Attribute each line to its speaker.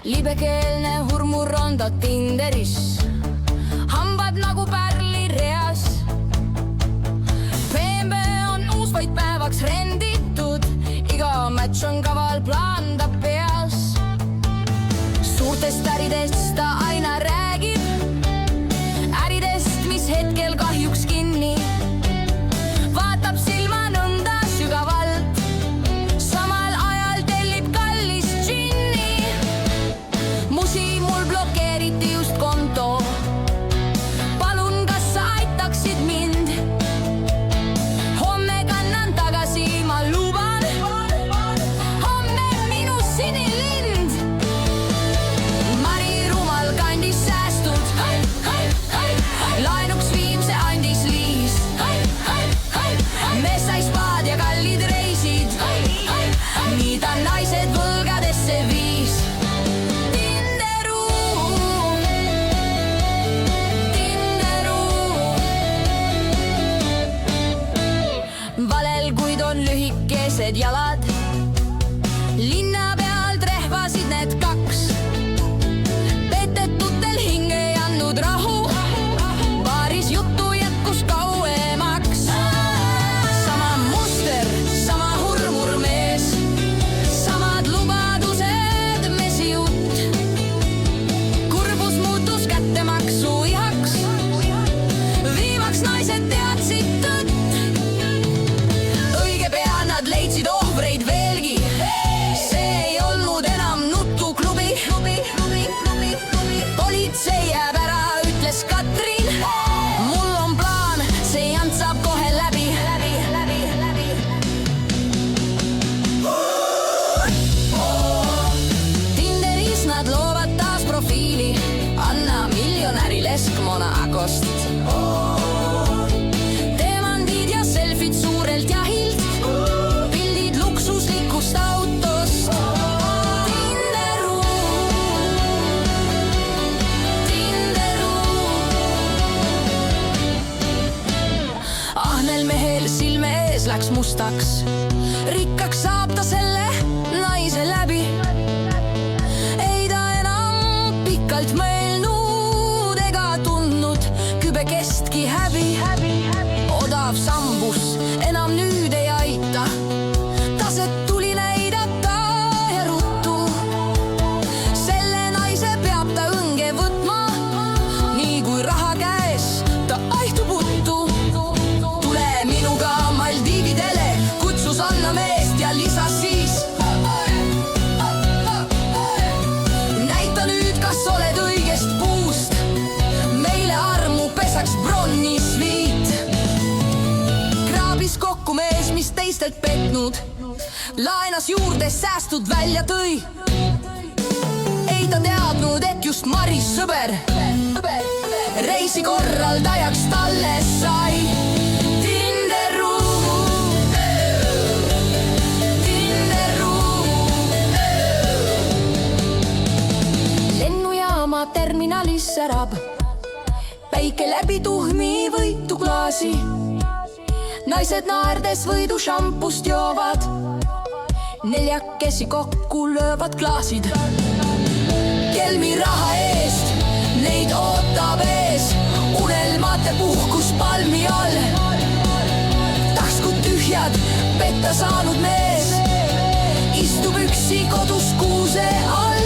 Speaker 1: Libekeelne hurmur on ta Tinderis, hambad nagu pärlireas. BMW on uus vaid päevaks renditud, iga match on kaval, plaan ta peas. Suurtest äridest ta aina räägib, äridest, mis hetkel kahjuks kinni. Vaatab silma nõnda sügavalt, samal ajal tellib kallist džinni. Musi, mul blokeeriti just konto, palun, kas sa aitaksid mind? Homme kannan tagasi, ma luban, homme minu sinilind. Mari rumal kandis säästud, laenuks Viimse andis Liis. Mees sai spaad ja kallid reisid, nii ta naised võlgadesse viis. Valel, kuid on lühikesed jalad, linna peal trehvasid need kaks. Petetutel hinge ei andnud rahu, baaris juttu jätkus kauemaks. Sama muster, sama hurmur mees, samad lubadused, mesijutt. Kurbus muutus kättemaksu ihaks, viimaks naised teadsid tõtt. Nad leidsid ohvreid veelgi, see ei olnud enam nutuklubi. Politsei jääb ära, ütles Katrin, mul on plaan, see jant saab kohe läbi. Tinderis nad loovad taas profiili, Anna miljonäri lesk Monacost. Teemandid ja selfid suurelt jahilt, autost. Ahnel mehel silme ees läks mustaks, rikkaks saab ta selle naise läbi. Ei ta enam pikalt mõelnud ega tundnud kübe kestki häbi. Odav sambus enam nüüd ei aita, taset tuli näidata ja ruttu. Selle naise peab ta õnge võtma, nii kui raha käes ta aihtub uttu. Tule minuga Maldiividele, kutsus Anna meest ja lisas siis. Näita nüüd, kas oled õigest puust, meile armu pesaks bronnisviit. Kraabis kokku mees, mis teistelt petnud, laenas juurde säästud välja tõi. Ei ta teadnud, et just Maris sõber reisi korraldajaks talle sai. Lennujaama terminalis särab päike läbi tuhmi võitu klaasi. Naised naerdes võidu šampust joovad, neljakesi kokku löövad klaasid. Kelmi raha eest neid ootab ees unelmate puhkus palmi all. Taskud tühjad, petta saanud mees istub üksi kodus kuuse all.